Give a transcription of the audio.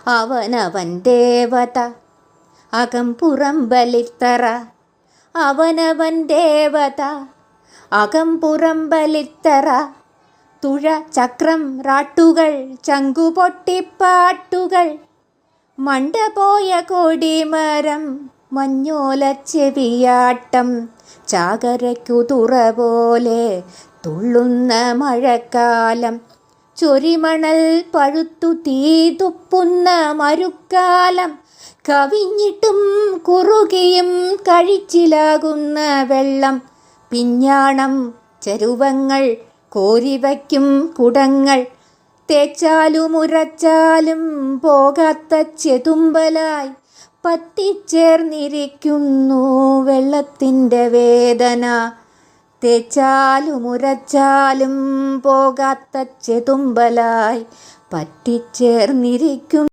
അവനവൻ ദേവത അകം പുറം ബലിത്തറ. അവനവൻ ദേവത അകം പുറം ബലിത്തറ. തുഴ ചക്രം റാട്ടുകൾ ചങ്കുപൊട്ടിപ്പാട്ടുകൾ. മണ്ടപോയ കൊടിമരം മഞ്ഞോലച്ചെവിയാട്ടം. ചാകരയ്ക്കു തുറ പോലെ തുള്ളുന്ന മഴക്കാലം. ചൊരിമണൽ പഴുത്തു തീ തുപ്പുന്ന മരുക്കാലം. കവിഞ്ഞിട്ടും കുറുകിയും കഴിച്ചിലാകുന്ന വെള്ളം. പിഞ്ഞാണം ചരുവങ്ങൾ കോരിവയ്ക്കും കുടങ്ങൾ. തേച്ചാലും ഉരച്ചാലും പോകാത്ത ചെതുമ്പലായി പറ്റിച്ചേർന്നിരിക്കുന്നു വെള്ളത്തിൻ്റെ വേദന. തേച്ചാലും ഉരച്ചാലും പോകാത്ത ചെതുമ്പലായി പറ്റിച്ചേർന്നിരിക്കുന്നു.